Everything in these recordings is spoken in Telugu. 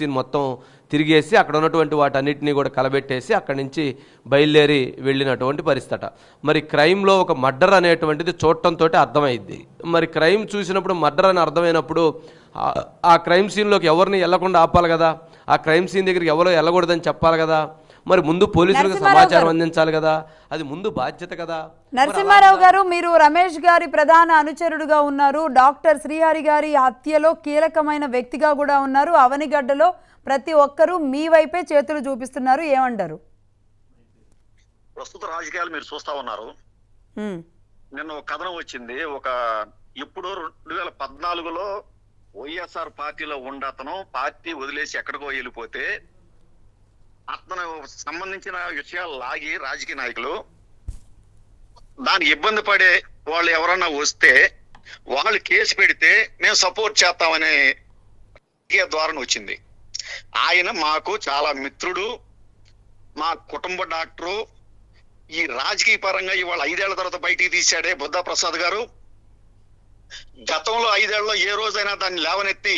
మొత్తం తిరిగేసి అక్కడ ఉన్నటువంటి వాటన్నిటిని కూడా కలబెట్టేసి అక్కడి నుంచి బయలుదేరి వెళ్ళినటువంటి పరిస్థితి. మరి క్రైమ్లో ఒక మర్డర్ అనేటువంటిది చూడటంతో అర్థమైద్ది. మరి క్రైమ్ చూసినప్పుడు మర్డర్ అని అర్థమైనప్పుడు ఆ క్రైమ్ సీన్లోకి ఎవరిని వెళ్లకుండా ఆపాలి కదా, ఆ క్రైమ్ సీన్ దగ్గరికి ఎవరో వెళ్ళకూడదని చెప్పాలి కదా, మరి ముందు పోలీసులకు సమాచారం అందించాలి కదా, అది ముందు బాధ్యత కదా. నరసింహారావు గారు, మీరు రమేష్ గారి ప్రధాన అనుచరుడుగా ఉన్నారు, డాక్టర్ శ్రీహరి గారి హత్యలో కీలకమైన వ్యక్తిగా కూడా ఉన్నారు. అవనిగడ్డలో ప్రతి ఒక్కరూ మీ వైపే చేతులు చూపిస్తున్నారు, ఏమంటారు? ప్రస్తుత రాజకీయాలు మీరు చూస్తా ఉన్నారు. నిన్న ఒక కథనం వచ్చింది, ఇప్పుడు 2014లో వైఎస్ఆర్ పార్టీలో ఉండతను పార్టీ వదిలేసి ఎక్కడికో వెళ్ళిపోతే అతను సంబంధించిన విషయాలు లాగి రాజకీయ నాయకులు దానికి ఇబ్బంది పడే వాళ్ళు ఎవరన్నా వస్తే వాళ్ళు కేసు పెడితే మేము సపోర్ట్ చేస్తామనే ద్వారా వచ్చింది. ఆయన మాకు చాలా మిత్రుడు, మా కుటుంబ డాక్టరు. ఈ రాజకీయ పరంగా ఇవాళ 5 ఏళ్ల తర్వాత బయటికి తీశాడే బుద్ధా ప్రసాద్ గారు. గతంలో 5 ఏళ్లలో ఏ రోజైనా దాన్ని లేవనెత్తి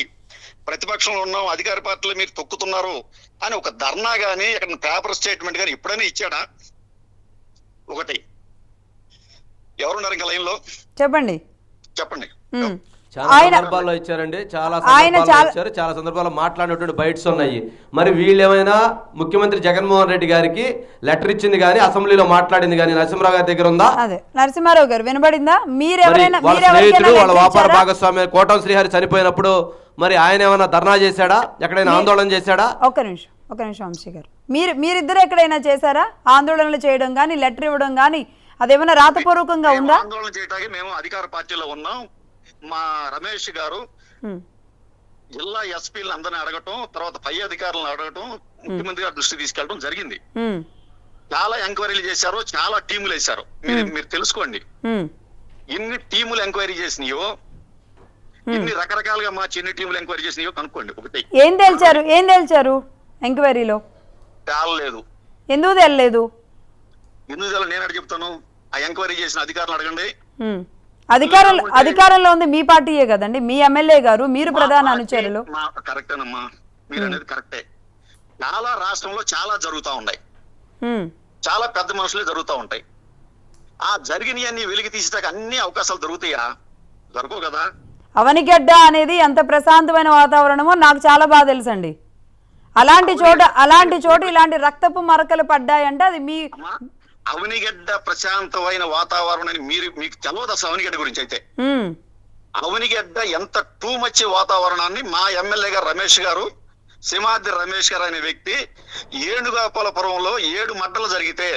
ప్రతిపక్షంలో ఉన్నాం, అధికార పార్టీలో మీరు తొక్కుతున్నారు అని ఒక ధర్నా గానీ ఇక్కడ పేపర్ స్టేట్మెంట్ గానీ ఎప్పుడైనా ఇచ్చాడా? ఒకటి ఎవరున్నారు ఇంకా లైన్ లో? చెప్పండి. చాలా సందర్భాల్లో ఇచ్చారండి, చాలా సందర్భాల్లో మాట్లాడినటువంటి బైట్స్ ఉన్నాయి. మరి వీళ్ళేమైనా ముఖ్యమంత్రి జగన్మోహన్ రెడ్డి గారికి లెటర్ ఇచ్చింది కానీ అసెంబ్లీలో మాట్లాడింది కానీ నరసింహరావు గారి దగ్గర ఉందా? నరసింహారావు గారు వినబడిందా? వాళ్ళ స్నేహితుడు, వాళ్ళ వ్యాపార భాగస్వామి కోటం శ్రీహరి చనిపోయినప్పుడు మరి ఆయన ఏమైనా ధర్నా చేశాడా, ఎక్కడైనా ఆందోళన చేశాడా? ఒక్క నిమిషం వంశీ గారు, మీరిద్దరు ఎక్కడైనా చేశారా ఆందోళనలు చేయడం కానీ, లెటర్ ఇవ్వడం కానీ? అదేమైనా రాతపూర్వకంగా ఉందా? ఆందోళన చేయడానికి మేము అధికార పార్టీలో ఉన్నాం. మా రమేష్ గారు జిల్లా ఎస్పీలను అందరిని అడగటం, తర్వాత పై అధికారులను అడగటం, ముఖ్యమంత్రి గారి దృష్టి తీసుకెళ్ళడం జరిగింది. చాలా ఎంక్వైరీలు చేశారు, చాలా టీములు వేశారు. మీరు తెలుసుకోండి, ఎన్ని టీములు ఎంక్వైరీ చేసినాయో, ఎన్ని రకరకాలుగా మా చిన్న టీములు ఎంక్వైరీ చేసినాయో కనుక్కోండి. ఒకటి ఏం తేల్చారు ఎంక్వైరీలో? తేలలేదు. ఎందుకు తేలలేదు? నేను అడిగి చెప్తాను. ఆ ఎంక్వైరీ చేసిన అధికారులు అడగండి. అధికారంలో ఉంది మీ పార్టీయే కదండి, మీ ఎమ్మెల్యే గారు, మీరు ప్రధాన అనుచరులు. కరెక్టేనమ్మా, మీరు అనేది కరెక్టే. చాలా రాష్ట్రంలో చాలా జరుగుతూ ఉన్నాయి, చాలా పెద్ద మనుషులే జరుగుతూ ఉంటాయి. ఆ జరిగినవన్నీ వెలికి తీసేదాకా అన్ని అవకాశాలు దొరుకుతాయా? దొరకవు కదా. అవనిగడ్డ అనేది ఎంత ప్రశాంతమైన వాతావరణమో నాకు చాలా బాగా తెలుసండి. అలాంటి చోట ఇలాంటి రక్తపు మరకలు పడ్డాయంటే అది మీ అవనిగడ్డ ప్రశాంతమైన వాతావరణం అని మీకు తెలియదు అసలు. అవనిగడ్డ గురించి అయితే అవనిగడ్డ ఎంత టూ మచ్ వాతావరణాన్ని మా ఎమ్మెల్యే గారు రమేష్ గారు, సింహాద్రి రమేష్ గారు అనే వ్యక్తి ఏడుగోపాలపురంలో 7 మర్డర్లు జరిగితే,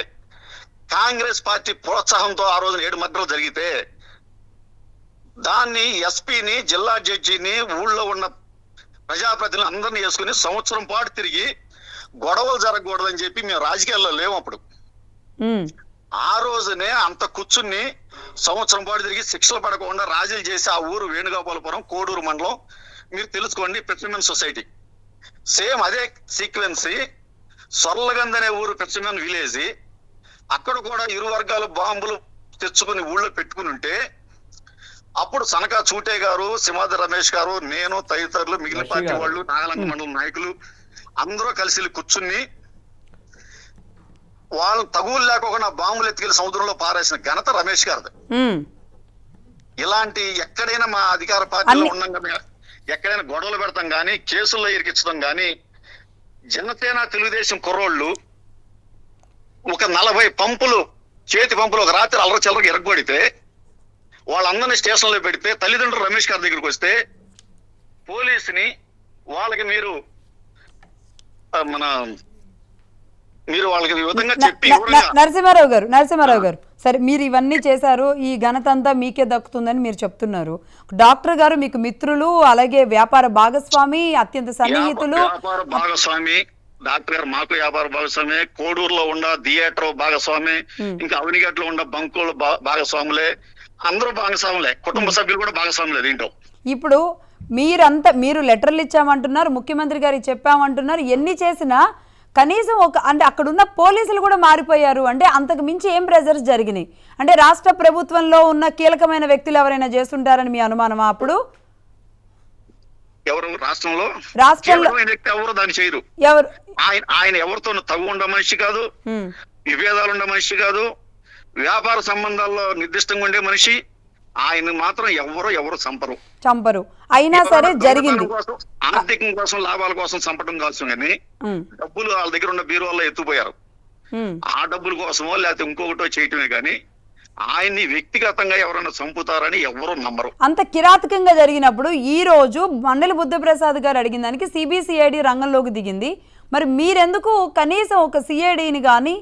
కాంగ్రెస్ పార్టీ ప్రోత్సాహంతో ఆ రోజున 7 మర్డర్లు జరిగితే దాన్ని ఎస్పీని, జిల్లా జడ్జిని, ఊళ్ళో ఉన్న ప్రజాప్రతినిధులు అందరినీ వేసుకుని సంవత్సరం పాటు తిరిగి గొడవలు జరగకూడదని చెప్పి మేము రాజకీయాల్లో లేవు అప్పుడు. ఆ రోజునే అంత కూర్చుని సంవత్సరం పాటు తిరిగి శిక్షలు పడకుండా రాజీలు చేసి ఆ ఊరు వేణుగోపాలపురం, కోడూరు మండలం, మీరు తెలుసుకోండి, ఫిషర్మెన్ సొసైటీ. సేమ్ అదే సీక్వెన్స్ సొర్లగంద్ అనే ఊరు ఫిషర్మెన్ విలేజ్. అక్కడ కూడా ఇరు వర్గాలు బాంబులు తెచ్చుకుని ఊళ్ళో పెట్టుకుని ఉంటే అప్పుడు సనకా చూటే గారు, సింహాద్రి రమేష్ గారు, నేను తదితరులు, మిగిలిన పార్టీ వాళ్ళు, నాగలంక మండలం నాయకులు అందరూ కలిసి కూర్చుని వాళ్ళు తగులు లేకుండా బాంబులు ఎత్తుకెళ్ళి సముద్రంలో పారేసిన ఘనత రమేష్ గారిది. ఇలాంటి ఎక్కడైనా మా అధికార పార్టీలో ఉండగా ఎక్కడైనా గొడవలు పెడతాం గానీ, కేసుల్లో ఇరికించడం గానీ, జనసేన తెలుగుదేశం కుర్రోళ్ళు ఒక 40 పంపులు, చేతి పంపులు ఒక రాత్రి అల్లరి చిల్లరకి ఎరగొడితే వాళ్ళందరినీ స్టేషన్లో పెడితే తల్లిదండ్రులు రమేష్ గారి దగ్గరికి వస్తే పోలీసుని వాళ్ళకి మీరు వాళ్ళకి విధంగా చెప్పి నరసింహారావు గారు సరే, మీరు ఇవన్నీ చేశారు, ఈ ఘనత అంతా మీకే దక్కుతుందని మీరు చెప్తున్నారు. డాక్టర్ గారు మీకు మిత్రులు, అలాగే వ్యాపార భాగస్వామి, అత్యంత సన్నిహితులు. వ్యాపార భాగస్వామి డాక్టర్ గారు మాకు వ్యాపార భాగస్వామి, కోడూరులో ఉన్న థియేటర్ భాగస్వామి, ఇంకా అవనిగడ్డలో ఉన్న బంకులు భాగస్వాములే, అందరూ భాగస్వాములే, కుటుంబ సభ్యులు కూడా భాగస్వాములే దీంట్లో. ఇప్పుడు మీరు లెటర్లు ఇచ్చామంటున్నారు, ముఖ్యమంత్రి గారికి చెప్పామంటున్నారు, ఎన్ని చేసినా కనీసం అంటే అక్కడున్న పోలీసులు కూడా మారిపోయారు అంటే అంతకు మించి ఏం ప్రెజర్స్ జరిగినాయి అంటే రాష్ట్ర ప్రభుత్వంలో ఉన్న కీలకమైన వ్యక్తులు ఎవరైనా చేస్తుంటారని మీ అనుమానమా? అప్పుడు ఎవరు రాష్ట్రంలో రాష్ట్రంలో కీలకమైన వ్యక్తి ఎవరు దాన్ని చేయరు. ఎవరు? ఆయన ఎవరితో తగు ఉండే మనిషి కాదు, ఉమ్, విభేదాలు ఉండే మనిషి కాదు, వ్యాపార సంబంధాల్లో నిర్దిష్టంగా ఉండే మనిషి. ఆయన మాత్రం ఎవరు చంపరు. అయినా సరే జరిగింది. కోసం, ఆర్థికం కోసం, లాభాల కోసం చంపడం కోసం కానీ ఉమ్, డబ్బులు వాళ్ళ దగ్గర ఉన్న బీరువాల్లో ఎత్తుపోయారు. ఉమ్. ఆ డబ్బుల కోసమో లేకపోతే ఇంకొకటో చేయటమే కానీ ఆయన్ని వ్యక్తిగతంగా ఎవరైనా చంపుతారని ఎవరు నమ్మరు. అంత కిరాతకంగా జరిగినప్పుడు ఈ రోజు మండలి బుద్ధప్రసాద్ గారు అడిగిన దానికి సిబిసిఐడి రంగంలోకి దిగింది. మరి మీరెందుకు కనీసం ఒక సిఐడిని కానీ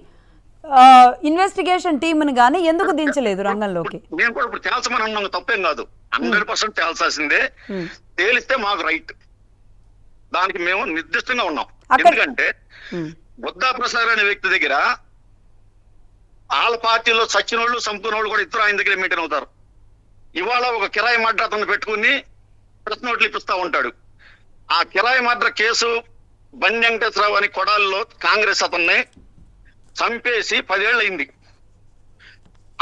ఇన్వెస్టిగేషన్ టీంని కానీ ఎందుకు దించలేదు రంగంలోకి? నేను కూడా ఇప్పుడు తేల్చమని అన్నాం, తప్పేం కాదు. 100% తేల్చాల్సిందే. తేలిస్తే మాకు రైట్, దానికి మేము నిర్దిష్టంగా ఉన్నాం. ఎందుకంటే బుద్ధప్రసాద్ అనే వ్యక్తి దగ్గర వాళ్ళ పార్టీలో చచ్చినోళ్ళు చంపుకున్నోళ్ళు కూడా ఇద్దరు ఆయన దగ్గర మెయింటైన్ అవుతారు. ఇవాళ ఒక కిరాయి మర్డర్ అతను పెట్టుకుని ప్రెస్ నోట్లు ఇప్పిస్తా ఉంటాడు. ఆ కిరాయి మర్డర్ కేసు బండి వెంకటేశ్వరరావు అని కొడాలిలో కాంగ్రెస్ అతన్ని చంపేసి 10 ఏళ్ళు అయింది.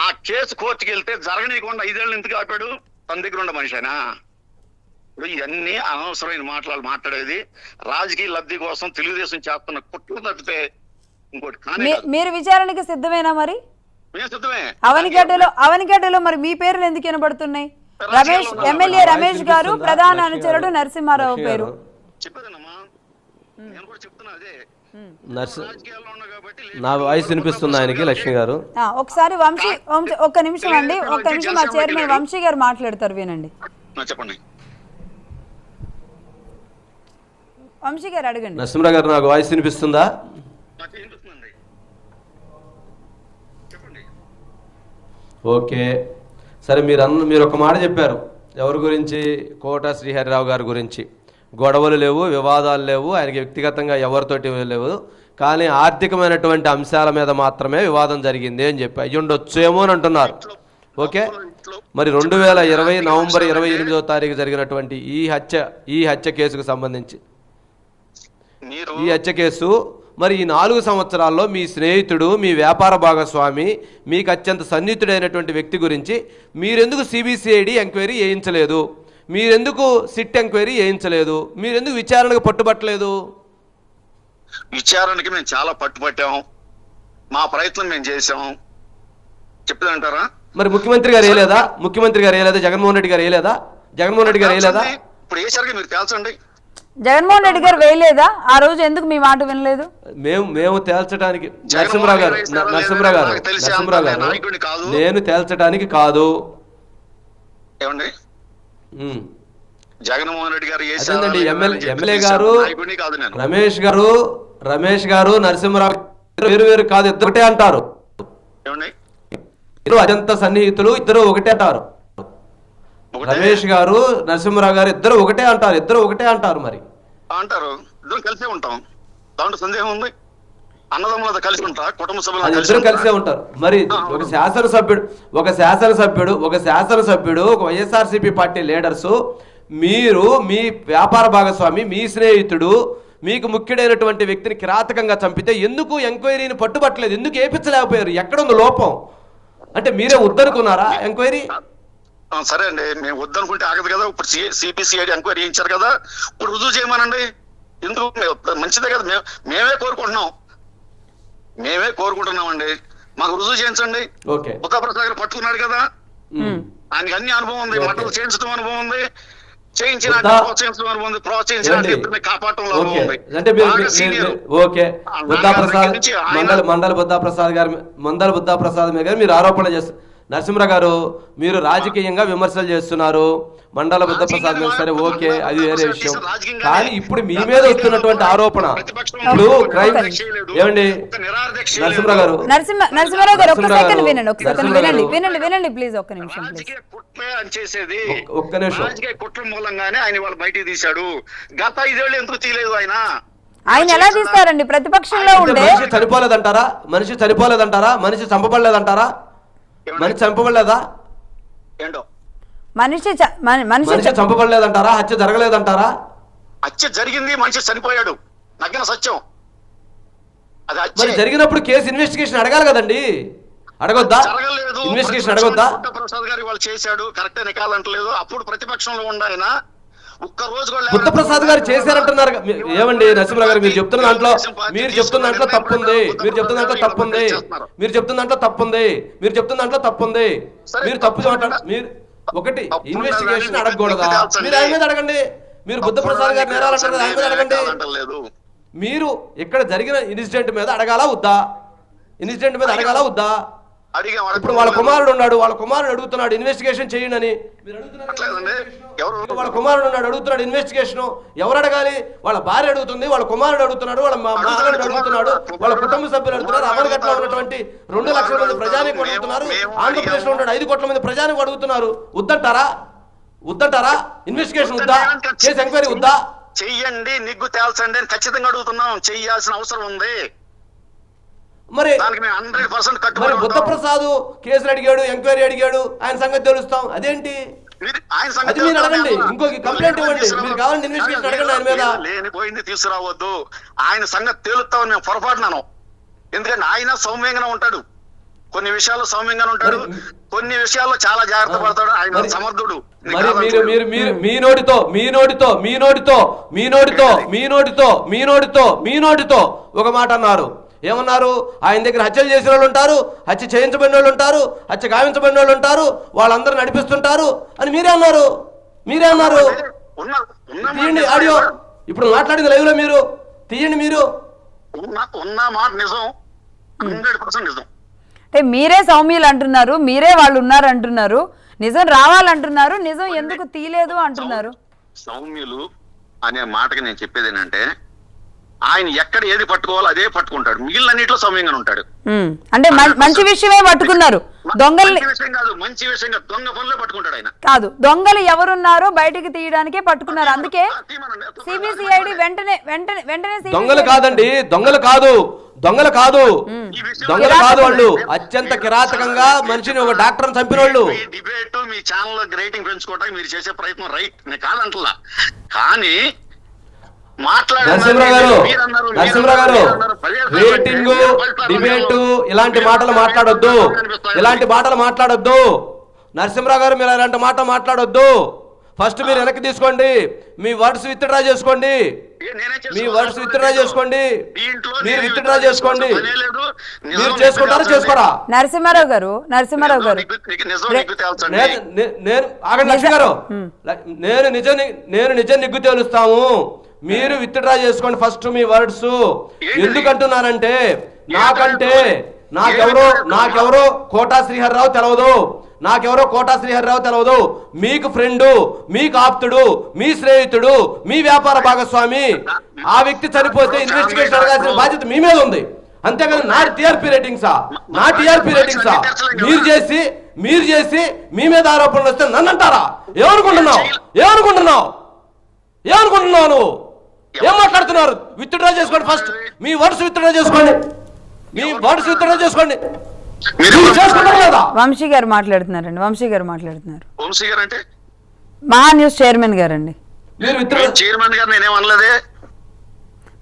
ఆ కేసు కోర్టుకి వెళ్తే జరగనీయకుండా 5 ఏళ్ళు ఎందుకు ఆపాడు? తన దగ్గర ఉన్న మనిషినా? ఇప్పుడు ఇవన్నీ అనవసరమైన మాట్లాడేది రాజకీయ లబ్ధి కోసం తెలుగుదేశం చేస్తున్న కుట్రలు తప్పితే ఇంకోటి కానీ. మీరు విచారణకి సిద్ధమేనా? మరి మేము సిద్ధమే. అవనిగడ్డలో మరి మీ పేర్లు ఎందుకు వినబడుతున్నాయి? ఎమ్మెల్యే రమేష్ గారు, ప్రధాన అనుచరుడు నరసింహారావు పేరు చెప్పేదమ్మా. నేను కూడా చెప్తున్నా అదే. నా వాయిస్ వినిపిస్తుంది ఆయనకి, లక్ష్మి గారు. ఒకసారి ఒక్క నిమిషం అండి, ఒక్క నిమిషం మా చైర్మన్ వంశీ గారు మాట్లాడతారు, వినండి. చెప్పండి వంశీ గారు, అడగండి. నరసింహరావు గారు, నాకు వాయిస్ వినిపిస్తుందా? ఓకే, సరే. మీరు ఒక మాట చెప్పారు. ఎవరి గురించి? కోట శ్రీహరిరావు గారి గురించి. గొడవలు లేవు, వివాదాలు లేవు, ఆయనకి వ్యక్తిగతంగా ఎవరితోటి లేవు, కానీ ఆర్థికమైనటువంటి అంశాల మీద మాత్రమే వివాదం జరిగింది అని చెప్పి అయ్యుండొచ్చేమో అని అంటున్నారు. ఓకే, మరి 2020 నవంబర్ 28వ తారీఖు జరిగినటువంటి ఈ హత్య కేసుకు సంబంధించి, ఈ హత్య కేసు మరి ఈ 4 సంవత్సరాల్లో మీ స్నేహితుడు, మీ వ్యాపార భాగస్వామి, మీకు అత్యంత సన్నిహితుడైనటువంటి వ్యక్తి గురించి మీరెందుకు సిబిసిఐడి ఎంక్వైరీ చేయించలేదు? మీరెందుకు సిట్ ఎంక్వైరీ చేయించలేదు? మీరెందుకు విచారణకు పట్టుబట్టలేదు? విచారణకి మేము చాలా పట్టుబట్టాం, మా ప్రయత్నం మేము చేసాం. చెప్పదంటారా? మరి ముఖ్యమంత్రి గారు వేయలేదా? జగన్మోహన్ రెడ్డి గారు వేయలేదా? ఇప్పుడు వేసారుగా, మీరు తేల్చండి. జగన్మోహన్ రెడ్డి గారు వేయలేదా? ఆ రోజు ఎందుకు మీ మాట వినలేదు? మేము తేల్చడానికి, నరసింహరావు గారు, నేను తేల్చడానికి కాదు. ఏమండి, జగన్మోహన్ రెడ్డి గారు ఎమ్మెల్యే గారు రమేష్ గారు నరసింహరావు వేరు కాదు, ఇద్దరు అంటారు. అత్యంత సన్నిహితులు, ఇద్దరు ఒకటే అంటారు. రమేష్ గారు, నరసింహరావు గారు ఇద్దరు ఒకటే అంటారు. మరి అంటారు, ఇద్దరు కలిసే ఉంటాం, దాంట్లో సందేహం ఉంది. అన్నదమ్ములతో కలిసి ఉంటా, కుటుంబ సభ్యులు ఇద్దరు కలిసే ఉంటారు. మరి ఒక శాసనసభ్యుడు ఒక వైఎస్ఆర్సీపీ పార్టీ లీడర్స్, మీరు మీ వ్యాపార భాగస్వామి, మీ స్నేహితుడు, మీకు ముఖ్యుడైనటువంటి వ్యక్తిని కిరాతకంగా చంపితే ఎందుకు ఎంక్వైరీని పట్టుబట్టలేదు? ఎందుకు ఏపించలేకపోయారు? ఎక్కడుంది లోపం? అంటే మీరే వద్దనుకున్నారా ఎంక్వైరీ? సరే అండి, మేము వద్దనుకుంటే ఆగదు కదా. ఇప్పుడు సిబిసిఐడి ఎంక్వైరీ చేయించారు కదా, ఇప్పుడు రుజువు చేయమనండి. ఎందుకు? మంచిదే కదా, మేమే కోరుకుంటున్నామండి. మాకు రుజువు చేయించండి. బుద్ధప్రసాద్ గారు పట్టుకున్నాడు కదా, ఆయనకి అన్ని అనుభవం ఉంది. మటలు చేయించడం అనుభవం ఉంది, ప్రోత్సహించడం అనుభవం ఉంది, ప్రోత్సహించిన కాపాడటంలో అనుభవం ఉంది. మండల బుద్ధప్రసాద్ గారు మీరు ఆరోపణ చేస్తారు. నరసింహరావు గారు, మీరు రాజకీయంగా విమర్శలు చేస్తున్నారు మండల బుద్ధప్రసాద్ మీద. సరే, ఓకే, అది వేరే విషయం. కానీ ఇప్పుడు మీ మీద వస్తున్నటువంటి ఆరోపణ, ఇప్పుడు క్రైమ్ ఏమండి నరసింహరావు గారు, ఒక్క సెకండ్ వినండి ప్లీజ్. ఒక్క నిమిషం చేసేది ఒక్క నిమిషం. రాజకీయ కుట్ర మూలంగానే ఆయన వాళ్ళు బయటికి తీశాడు. గత 5 ఏళ్ళు ఎందుకు తీయలేదు? ఆయన ఎలా తీస్తారండి? ప్రతిపక్షంలో ఉండే మనిషి చనిపోలేదంటారా? మనిషి చంపబడలేదంటారా? మనిషి చంపబడలేదా? ఏంటో మనిషి చంపబడలేదంటారా? హత్య జరగలేదంటారా? హత్య జరిగింది, మనిషి చనిపోయాడు, నగ్న సత్యం. అది జరిగినప్పుడు కేసు ఇన్వెస్టిగేషన్ అడగాలి కదండి. అడగొద్దా? ఇన్వెస్టిగేషన్ అడగొద్దా? ప్రసాద్ గారు వాళ్ళు చేశాడు, కరెక్టే, నికాలంటలేదు. అప్పుడు ప్రతిపక్షంలో ఉండాయన ఒక్క రోజు కూడా బుద్ధప్రసాద్ గారు చేశారంటున్నారు. ఏమండి నరసింహరావు గారు, మీరు చెప్తున్న దాంట్లో తప్పుంది. మీరు చెప్తున్న దాంట్లో తప్పుంది. మీరు చెప్తున్న దాంట్లో తప్పుంది. మీరు చెప్తున్న దాంట్లో తప్పుంది. మీరు తప్పు మీరు ఒకటి ఇన్వెస్టిగేషన్ అడగకూడదా? మీరు ఆయన మీద అడగండి. మీరు బుద్ధప్రసాద్ గారు నేరాలంటారు, ఆయన మీద అడగండి. మీరు ఇక్కడ జరిగిన ఇన్సిడెంట్ మీద అడగాలా వద్దా? ఇన్సిడెంట్ మీద అడగాలా వద్దా? ఇప్పుడు వాళ్ళ కుమారుడు ఉన్నాడు, వాళ్ళ కుమారుడు అడుగుతున్నాడు ఇన్వెస్టిగేషన్ చేయండి అని. వాళ్ళ కుమారుడు ఉన్నాడు అడుగుతున్నాడు ఇన్వెస్టిగేషన్. ఎవరు అడగాలి? వాళ్ళ భార్య అడుగుతుంది, వాళ్ళ కుమారుడు అడుగుతున్నాడు, వాళ్ళ మామూలు అడుగుతున్నాడు, వాళ్ళ కుటుంబ సభ్యులు అడుగుతున్నారు. అమరగట్లో ఉన్నటువంటి 2 లక్షల మంది ప్రజానికి అడుగుతున్నారు. ఆంధ్రప్రదేశ్ లో ఉన్న 5 కోట్ల మంది ప్రజానికి అడుగుతున్నారు. వద్దంటారా? ఇన్వెస్టిగేషన్ వద్దా? కేసు ఎంక్వైరీ వద్దా? చెయ్యండి, నిగ్గు తేల్చండి అని ఖచ్చితంగా అడుగుతున్నాం. చెయ్యాల్సిన అవసరం ఉంది. మరి 100% కట్టుబడి బుద్ధప్రసాద్ కేసులు అడిగాడు, ఎంక్వైరీ అడిగాడు, ఆయన సంగతి తెలుస్తాం. అదేంటి? అది మీరు అడగండి, ఇంకొక కంప్లైంట్ ఇవ్వండి. మీరు కావాలంటే ఇన్వెస్టిగేషన్ అడగండి ఆయన మీద. లేనిపోయింది తీసుకురావద్దు. ఆయన సంగతి తేలుతామని మేము పొరపాటున్నాను. ఎందుకంటే ఆయన సౌమ్యంగానే ఉంటాడు, కొన్ని విషయాల్లో సౌమ్యంగానే ఉంటాడు, కొన్ని విషయాల్లో చాలా జాగ్రత్త పడతాడు. ఆయన సమర్థుడు. మరి మీరు మీ నోటితో ఒక మాట అన్నారు. ఏమన్నారు? ఆయన దగ్గర హత్యలు చేసిన వాళ్ళు ఉంటారు, హత్య చేయించబడిన వాళ్ళు ఉంటారు, హత్య గావించబడిన వాళ్ళు ఉంటారు, వాళ్ళందరూ నడిపిస్తుంటారు అని మీరే అన్నారు. తీయండి ఆడియో. ఇప్పుడు మాట్లాడింది లైవ్ లో మీరు తీయండి. మీరు ఉన్న మాట నిజం, 100% నిజం. అంటే మీరే సౌమ్యులు అంటున్నారు, మీరే వాళ్ళు ఉన్నారు అంటున్నారు, నిజం రావాలంటున్నారు, నిజం ఎందుకు తీయలేదు అంటున్నారు. సౌమ్యులు అనే మాటకి నేను చెప్పేది ఏంటంటే, ఆయన ఎక్కడ ఏది పట్టుకోవాలో అదే పట్టుకుంటాడు, మిగిలినన్నిట్లో సౌమ్యంగా ఉంటాడు. అంటే మంచి విషయమే పట్టుకున్నారు. దొంగల్ని మంచి విషయంగా దొంగ పనులే పట్టుకుంటాడు ఆయన. కాదు, దొంగలు ఎవరున్నారో బయటికి తీయడానికే పట్టుకున్నారు. అందుకే సిబిసిఐడి వెంటనే దొంగలు కాదండి, దొంగలు కాదు వాళ్ళు అత్యంత కిరాతకంగా మనిషిని ఒక డాక్టర్ చంపిన వాళ్ళు. డిబేట్ మీ ఛానల్ రేటింగ్ పెంచుకోవడానికి మీరు చేసే ప్రయత్నం రైట్, నేను కాదంటలా. కానీ నరసింహరావు గారు రేటింగ్, డిబేట్ ఇలాంటి మాటలు మాట్లాడొద్దు. నరసింహరావు గారు మీరు ఇలాంటి మాట మాట్లాడొద్దు. ఫస్ట్ మీరు వెనక్కి తీసుకోండి, మీ వర్డ్స్ విత్డ్రా చేసుకోండి. మీరు చేసుకుంటారా చేసుకోరా? నరసింహారావు గారు నేను ఆగండి లక్ష్మి గారు, నేను నిజం నిగ్గు తేలుస్తాము. మీరు విత్డ్రా చేసుకోండి ఫస్ట్ మీ వర్డ్స్. ఎందుకంటున్నానంటే నాకెవరో కోటా శ్రీహరిరావు తెలవదు. మీకు ఫ్రెండు, మీకు ఆప్తుడు, మీ స్నేహితుడు, మీ వ్యాపార భాగస్వామి. ఆ వ్యక్తి చనిపోతే ఇన్వెస్టిగేషన్ అడగాల్సిన బాధ్యత మీ మీద ఉంది. అంతేగాని నా టీఆర్పీ రేటింగ్సా? మీరు చేసి మీ మీద ఆరోపణలు వస్తే నన్ను అంటారా? ఏమనుకుంటున్నావు నువ్వు? ఏం మాట్లాడుతున్నారు? విత్డ్రా చేసుకోండి ఫస్ట్, మీ వర్డ్స్ విత్డ్రా చేసుకోండి. వంశీ గారు మాట్లాడుతున్నారు. మహా న్యూస్ చైర్మన్ గారండి.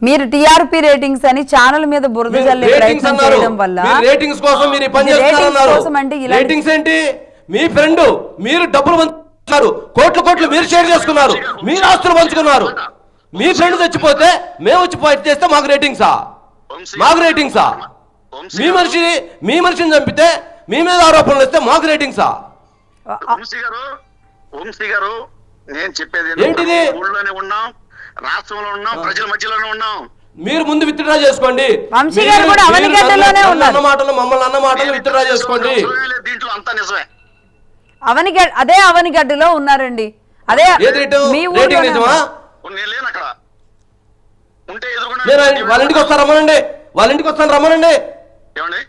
మీరు టీఆర్పీ రేటింగ్స్ అని ఛానల్ మీద బురద జల్లే ప్రయత్నం చేయడం వల్ల రేటింగ్స్ కోసం మీరు పని చేస్తున్నారు. మీ ఫ్రెండ్, మీరు డబ్బులు పంచుకున్నారు, కోట్లు మీరు షేర్ చేసుకున్నారు, మీరు ఆస్తులు పంచుకున్నారు. మీ ఫ్రెండ్ చచ్చిపోతే మేము వచ్చి ఫైట్ చేస్తే మాకు రేటింగ్సా? మీ మనిషిని చంపితే మీ మీద ఆరోపణలు వస్తే మాకు రేటింగ్సా? వంశీ గారు నేను చెప్పేది ఏంటిది? ఊళ్ళోనే ఉన్నాం, రాష్ట్రంలో ఉన్నాం, ప్రజల మధ్యలోనే ఉన్నాం. మీరు ముందు విత్డ్రా చేసుకోండి. వంశీ గారు కూడా అవనిగడ్డలోనే ఉన్నారు. మమ్మల్ని అన్న మాటలు విత్డ్రా చేసుకోండి. దీంట్లో అంతా నిజమే. అదే అవనిగడ్డలో ఉన్నారండి. అదే మీ ఊరిలో నిజమా? నేను లేను అక్కడ. ఉంటే వాళ్ళ ఇంటికి వస్తాను రమ్మనండి. ఏమండి?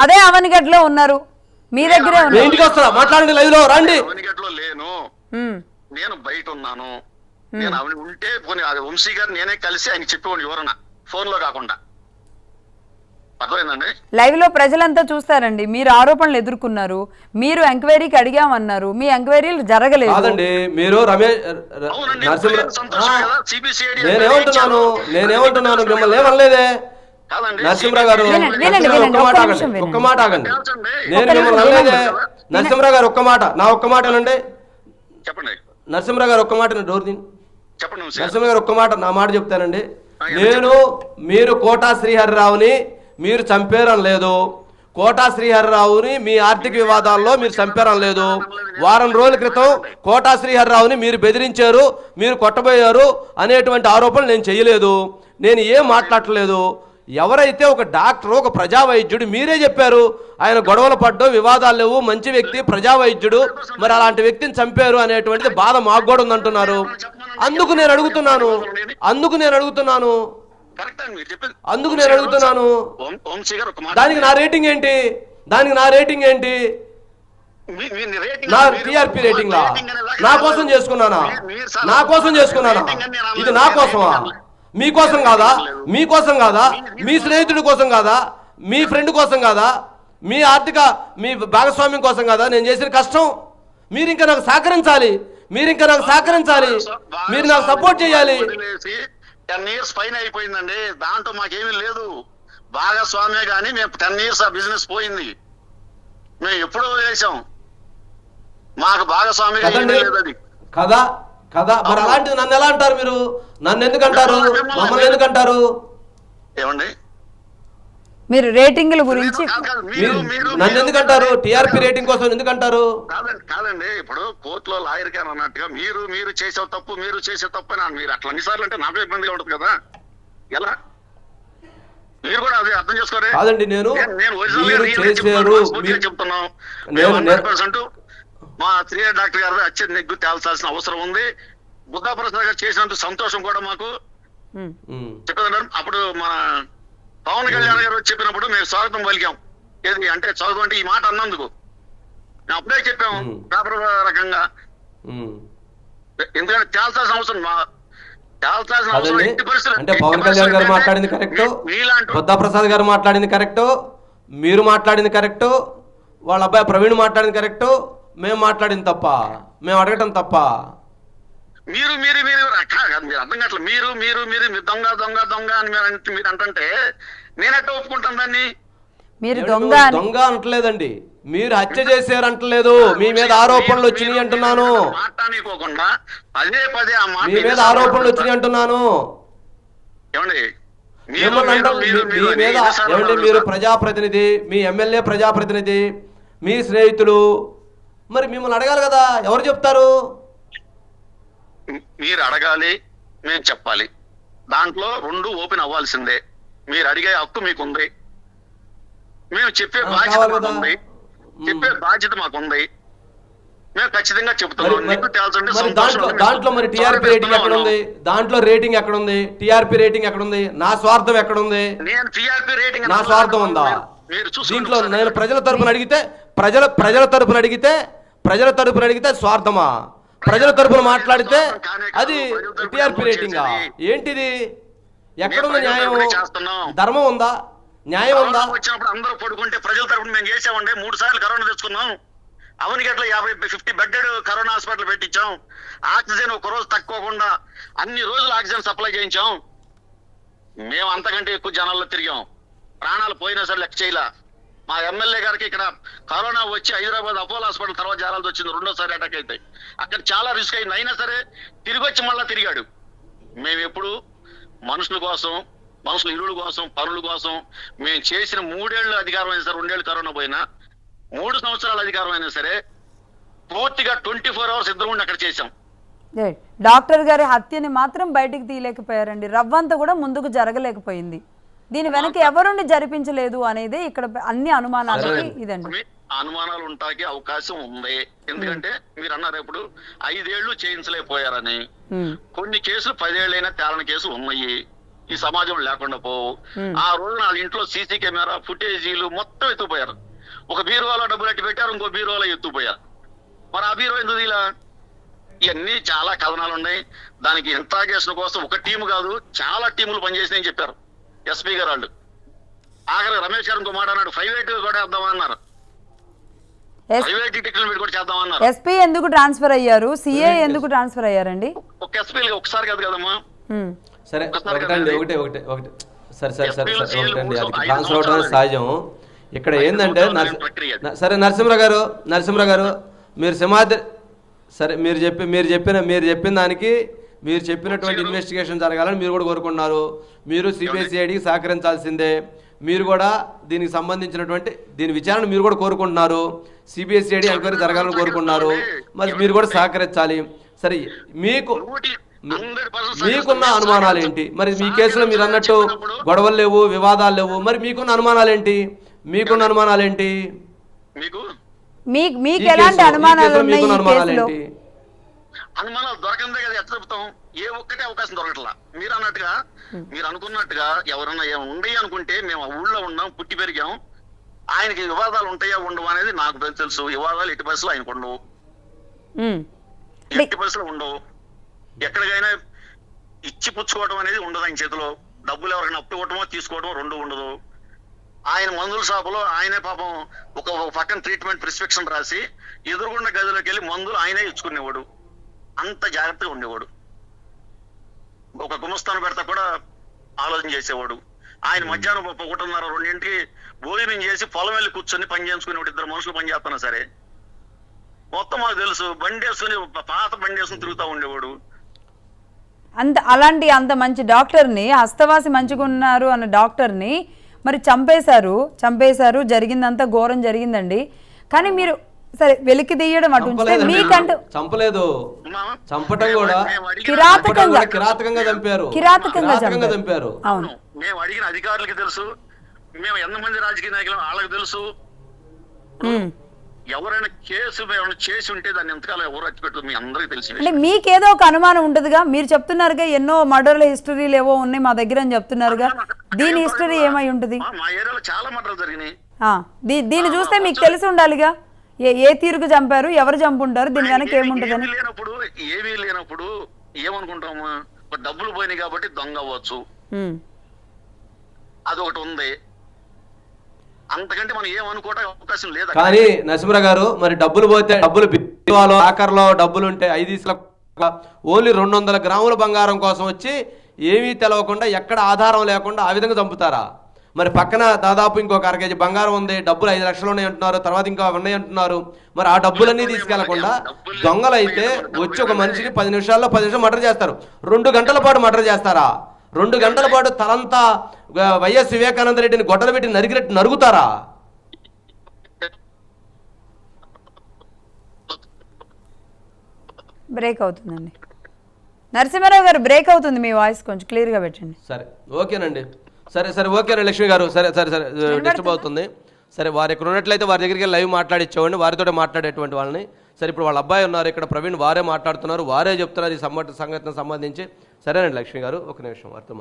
అదే అవనిగడ్డలో ఉన్నారు, మీ దగ్గరే ఉన్నారు. ఇంటికి వస్తారా? మాట్లాడండి, లైవ్ లో రండి. అవనిగడ్డలో లేను, నేను బయట ఉన్నాను. నేను ఉంటే వంశీ గారు నేనే కలిసి ఆయన చెప్పేవాడు ఎవరన్నా, ఫోన్ లో కాకుండా. అర్థమైందండి? లైవ్ లో ప్రజలంతా చూస్తారండి. మీరు ఆరోపణలు ఎదుర్కొన్నారు, మీరు ఎంక్వైరీకి అడిగామన్నారు, మీ ఎంక్వైరీలు జరగలేదు. కాదండి, మీరు నేనేమంటున్నాను మిమ్మల్ని ఏమనలేదే నరసింహరావు గారు. ఒక్క మాట ఆగండి. నేను మిమ్మల్ని అనలేదే నరసింహరావు గారు. నా ఒక్క మాట ఏనండి. చెప్పండి. నరసింహరావు గారు ఒక్క మాట డోర్ దీని చెప్పండి వంశీ గారు. నరసింహ గారు ఒక్క మాట నా మాట చెప్తానండి. ఆ, మీరు కోటా శ్రీహరిరావుని మీరు చంపేరం లేదు, కోటా శ్రీహరిరావుని మీ ఆర్థిక వివాదాల్లో మీరు చంపేరం లేదు. వారం రోజుల క్రితం కోటా శ్రీహరిరావుని మీరు బెదిరించారు, మీరు కొట్టబోయారు అనేటువంటి ఆరోపణలు నేను చేయలేదు, నేను ఏం మాట్లాడలేదు. ఎవరైతే ఒక డాక్టర్, ఒక ప్రజా వైద్యుడు, మీరే చెప్పారు ఆయన గొడవలు పడ్డం, వివాదాలు లేవు, మంచి వ్యక్తి, ప్రజా వైద్యుడు, మరి అలాంటి వ్యక్తిని చంపారు అనేటువంటిది బాధ మాకు కూడా ఉందంటున్నారు. అందుకు నేను అడుగుతున్నాను కరెక్ట్ అండి మీరు చెప్పింది. అందుకు నేను అడుగుతున్నాను వంశీ గారు ఒక మాట. దానికి నా రేటింగ్ ఏంటి? నా రేటింగ్ నా టీఆర్పీ రేటింగ్ లా నా కోసం చేసుకున్నానా? ఇది నా కోసమా? మీకోసం కాదా? మీ స్నేహితుడి కోసం కాదా? మీ ఫ్రెండ్ కోసం కాదా? మీ ఆర్థిక మీ భాగస్వామ్యం కోసం కాదా నేను చేసిన కష్టం? మీరు ఇంకా నాకు సహకరించాలి, మీరు నాకు సపోర్ట్ చేయాలి. 10 years పైన అయిపోయిందండి, దాంట్లో మాకేమీ లేదు. భాగస్వామ్యే కానీ మేము 10 years ఆ బిజినెస్ పోయింది, మేము ఎప్పుడో చేసాం, మాకు భాగస్వామిగా ఏమీ లేదు అది కదా. మరి అలాంటిది నన్ను ఎలా అంటారు? మీరు నన్ను ఎందుకు అంటారు? మమ్మల్ని ఎందుకు అంటారు? ఏమండి మీరు రేటింగ్ల గురించి నన్ను ఎందుకంటారు? టీఆర్పీ రేటింగ్ కోసం ఎందుకంటారు? కాదండి, ఇప్పుడు కోర్టులో లాయర్ గారు అన్నట్టుగా మీరు చేసే తప్పు అని మీరు అట్లా అన్నిసార్లు అంటే నాకు ఇబ్బందిగా ఉంటుంది కదా. ఎలా మీరు కూడా అది అర్థం చేసుకోరే? కాదండి, నేను చెప్తున్నాం 100% మా 3 డాక్టర్ గారు అత్యంత నెగ్గు తేల్చాల్సిన అవసరం ఉంది. బుద్ధా ప్రసాద్ గారు చేసినందుకు సంతోషం కూడా మాకు చెప్పేదంటారు. అప్పుడు మన పవన్ కళ్యాణ్ గారు చెప్పినప్పుడు మేము స్వాగతం పలికాం. ఏది అంటే స్వాగతం అంటే ఈ మాట అన్నందుకు మేము అప్పుడే చెప్పాము పేపర్ రకంగా. ఎందుకంటే తేల్చాల్సిన అవసరం అంటే పవన్ కళ్యాణ్ గారు మాట్లాడింది కరెక్ట్, బుద్ధా ప్రసాద్ గారు మాట్లాడింది కరెక్ట్, మీరు మాట్లాడింది కరెక్ట్, వాళ్ళ అబ్బాయి ప్రవీణ్ మాట్లాడింది కరెక్ట్, మేము మాట్లాడింది తప్ప, మేము అడగటం తప్ప. మీరు అర్థం కావట్లేదు. మీరు దొంగ అని మీరు అంటుంటే నేనెట్ట ఒప్పుకుంటాను దాన్ని? మీరు దొంగ అంటలేదండి, మీరు హత్య చేశారు అంటలేదు, మీ మీద ఆరోపణలు వచ్చినాయి అంటున్నాను. మాట్లాడుకోకుండా పదే ఆ మాట మీ మీద ఆరోపణలు వచ్చినాయి అంటున్నాను. ఏమండి మీ మీద ఏమండి, మీరు ప్రజాప్రతినిధి, మీ ఎమ్మెల్యే ప్రజాప్రతినిధి, మీ స్నేహితులు, మరి మిమ్మల్ని అడగాలి కదా, ఎవరు చెప్తారు? మీరు అడగాలి, మేము చెప్పాలి. దాంట్లో 2 ఓపెన్ అవ్వాల్సిందే. మీరు అడిగే హక్కు మీకుంది, మేము చెప్పే బాధ్యత మాకుంది, మేము ఖచ్చితంగా చెప్తున్నాం. దాంట్లో మరి టీఆర్పీ రేటింగ్ ఎక్కడుంది? దాంట్లో రేటింగ్ ఎక్కడుంది? టీఆర్పీ రేటింగ్ ఎక్కడుంది? నా స్వార్థం ఎక్కడుంది? నేను టీఆర్పీ రేటింగ్ నా స్వార్థం ఉందా? దీంట్లో నేను ప్రజల తరపున అడిగితే స్వార్థమా? ప్రజల తరపున మాట్లాడితే అది టీఆర్పీ రేటింగా? ఏంటిది? ఎక్కడుంది న్యాయం? ధర్మం ఉందా? న్యాయం ఉందా? వచ్చినప్పుడు అందరూ పడుకుంటే ప్రజల తరపున మేము చేసామండి. 3 సార్లు కరోనా తెచ్చుకున్నాం. అవనిగట్ల 50 బెడ్డెడ్ కరోనా హాస్పిటల్ పెట్టించాం. ఆక్సిజన్ ఒక రోజు తక్కువకుండా అన్ని రోజులు ఆక్సిజన్ సప్లై చేయించాం. మేము అంతకంటే ఎక్కువ జనాల్లో తిరిగాం. ప్రాణాలు పోయినా సరే లెక్క చేయలా. మా ఎమ్మెల్యే గారికి ఇక్కడ కరోనా వచ్చి హైదరాబాద్ అపోలో హాస్పిటల్ తర్వాత జాలాల్సి వచ్చింది, 2వ అటాక్ అయితే అక్కడ చాలా రిస్క్ అయింది. అయినా సరే తిరిగి వచ్చి మళ్ళా తిరిగాడు. మేము ఎప్పుడు మనుషుల కోసం, మనుషుల ఇరువుల కోసం, పనుల కోసం మేము చేసిన 3 ఏళ్ళు అధికారం అయినా సరే, 2 ఏళ్ళు కరోనా పోయినా, 3 సంవత్సరాల అధికారం అయినా సరే పూర్తిగా 24 hours ఇద్దరు ఉండి అక్కడ చేశాం. డాక్టర్ గారి హత్యని మాత్రం బయటికి తీయలేకపోయారండి, రవ్వంతా కూడా ముందుకు జరగలేకపోయింది. దీని వెనక ఎవరుండి జరిపించలేదు అనేది ఇక్కడ అన్ని అనుమానాలకి ఇదండి. అనుమానాలు ఉంటాకి అవకాశం ఉంది. ఎందుకంటే మీరు అన్నారు ఇప్పుడు 5 ఏళ్ళు చేయించలేకపోయారని. కొన్ని కేసులు 10 ఏళ్ళైనా తేలని కేసులు ఉన్నాయి. ఈ సమాజం లేకుండా పోవు. ఆ రోజు నా ఇంట్లో సీసీ కెమెరా ఫుటేజీలు మొత్తం ఎత్తుపోయారు. ఒక బీరువాలో డబ్బులు ఎట్టి పెట్టారు, ఇంకో బీరువాలో ఎత్తుపోయారు. మరి ఆ బీరువా ఎందుకు ఇలా? ఇవన్నీ చాలా కథనాలు ఉన్నాయి. దానికి ఇంట్రాగేషన్ కోసం ఒక టీం కాదు, చాలా టీములు పనిచేసినాయని చెప్పారు ఎస్పీ గారు వాళ్ళు. ఆఖరి రమేష్ గారు ఇంకో మాట అన్నాడు, ప్రైవేట్ కూడా వేద్దామన్నారు, ప్రైవేట్ టికెట్లు పెట్టి కూడా చేద్దామన్నారు. ఎస్పీ ఎందుకు ట్రాన్స్ఫర్ అయ్యారు? సిఏ ఎందుకు ట్రాన్స్ఫర్ అయ్యారండి? ఒక ఎస్పీ ఒకసారి కాదు కదమ్మా. సరే ఒకటే సరే ఒకటండి, అది ట్రాన్స్ఫర్ అవడం సహజం. ఇక్కడ ఏంటంటే సరే నరసింహరావు గారు మీరు సరే మీరు చెప్పిన దానికి మీరు చెప్పినటువంటి ఇన్వెస్టిగేషన్ జరగాలని మీరు కూడా కోరుకున్నారు. మీరు సిబిఐసిఐడికి సహకరించాల్సిందే. మీరు కూడా దీనికి సంబంధించినటువంటి దీని విచారణ మీరు కూడా కోరుకుంటున్నారు. సిబిఐసిఐడి ఎంక్వైరీ జరగాలని కోరుకున్నారు. మరి మీరు కూడా సహకరించాలి. సరే, మీకున్న అనుమానాలు ఏంటి? మరి మీ కేసులో మీరు అన్నట్టు గొడవలు లేవు, వివాదాలు లేవు. మరి మీకున్న అనుమానాలు ఏంటి? మీకు ఎలాంటి అనుమానాలు ఉన్నాయి ఈ కేసులో? అనుమానాలు దొరకందే కదా ఎట్లా చెప్తాం? ఏ ఒక్కటే అవకాశం దొరకట్లా. మీరు అన్నట్టుగా, మీరు అనుకున్నట్టుగా ఎవరన్నా ఉండి అనుకుంటే మేము ఆ ఊళ్ళో ఉన్నాం, పుట్టి పెరిగాం. ఆయనకి వివాదాలు ఉంటాయా ఉండవు అనేది నాకు తెలుసు. వివాదాలు ఎట్టి పరిస్థితులు ఆయనకు ఉండవు, ఎట్టి పరిస్థితులు ఉండవు. ఎక్కడికైనా ఇచ్చి పుచ్చుకోవడం అనేది ఉండదు ఆయన చేతిలో. డబ్బులు ఎవరికైనా అప్పు ఇవ్వటమో తీసుకోవడమో రెండు ఉండదు. ఆయన మందుల షాపులో ఆయనే పాపం ఒక పక్కన ట్రీట్మెంట్ ప్రిస్క్రిప్షన్ రాసి ఎదురుగుండా గదిలోకి వెళ్ళి మందులు ఆయనే ఇచ్చుకునేవాడు. అంత జాగ్రత్తగా ఉండేవాడు. ఒక గుమస్తాను పెడతా కూడా ఆలోచన చేసేవాడు. ఆయన మధ్యాహ్నం 1:30-2 భోజనం చేసి పొలం వెళ్ళి కూర్చొని పని చేసుకునేవాడు. 2 మనుషులు పని చేస్తున్నా సరే మొత్తం మాకు తెలుసు. బండి వేసుకుని, పాత బండి వేసుకుని తిరుగుతూ ఉండేవాడు. అంత మంచి డాక్టర్ని, హస్తవాసి మంచిగా ఉన్నారు అన్న డాక్టర్ని మరి చంపేశారు. జరిగిందంతా ఘోరం జరిగిందండి. కానీ మీరు సరే వెలికి తీయడం అటు మీకంటూ చంపలేదు, చంపటం కూడా కిరాతకంగా చంపారు. అవును, మేము అడిగిన అధికారులకి తెలుసు. మేము ఎంతమంది రాజకీయ నాయకులు వాళ్ళకి తెలుసు. ఎవరైనా కేసు చేసి ఉంటే దాన్ని ఎంతకాలం ఎవరు అచ్చిపెట్టు మీ అందరికీ తెలిసి. అంటే మీకేదో ఒక అనుమానం ఉంటుందిగా. మీరు చెప్తున్నారుగా ఎన్నో మర్డర్ల హిస్టరీలు ఏవో ఉన్నాయి మా దగ్గర అని చెప్తున్నారుగా. దీని హిస్టరీ ఏమై ఉంటుంది? మా ఏరియాలో చాలా మర్డర్లు జరిగినాయి. దీన్ని చూస్తే మీకు తెలిసి ఉండాలిగా ఏ తీరుకు చంపారు, ఎవరు చంపుంటారు, దీని వెనక ఏముంటదని. ఏమీ లేనప్పుడు ఏమనుకుంటాము? డబ్బులు పోయినాయి కాబట్టి దొంగ అవ్వచ్చు, అదొకటి ఉంది. అంతకంటే మనం ఏమనుకోవడం అవకాశం లేదు. కానీ నరసింహరావు గారు, మరి డబ్బులు పోతే డబ్బులు ఆఖర్లో డబ్బులు ఉంటే 5 ఓన్లీ 200 గ్రాముల బంగారం కోసం వచ్చి ఏమీ తెలవకుండా ఎక్కడ ఆధారం లేకుండా ఆ విధంగా చంపుతారా? మరి పక్కన దాదాపు ఇంకొక 1/2 కేజీ బంగారం ఉంది, డబ్బులు 5 లక్షలు ఉన్నాయి అంటున్నారు, తర్వాత ఇంకా ఉన్నాయి అంటున్నారు. మరి ఆ డబ్బులన్నీ తీసుకెళ్లకుండా దొంగలైతే వచ్చి ఒక మనిషిని 10 నిమిషాల్లో మర్డర్ చేస్తారు. 2 గంటల పాటు మర్డర్ చేస్తారా? 2 గంటల పాటు తలంతా వైఎస్ వివేకానంద రెడ్డిని గొడ్డలు పెట్టి నరికినట్టు నరుగుతారా? బ్రేక్ అవుతుందండి నరసింహారావు గారు, బ్రేక్ అవుతుంది మీ వాయిస్, కొంచెం క్లియర్గా పెట్టండి. సరే, ఓకేనండి. సరే ఓకేనా లక్ష్మి గారు. సరే డిస్టర్బ్ అవుతుంది. సరే, వారు ఇక్కడ ఉన్నట్లయితే వారి దగ్గరికి లైవ్ మాట్లాడిచ్చేవాడిని, వారితో మాట్లాడేటువంటి వాళ్ళని. సరే, ఇప్పుడు వాళ్ళ అబ్బాయి ఉన్నారు ఇక్కడ, ప్రవీణ్, వారే మాట్లాడుతున్నారు, వారే చెప్తున్నారు ఈ సంఘటన సంబంధించి. సరేనండి లక్ష్మి గారు, ఒక నిమిషం వారితో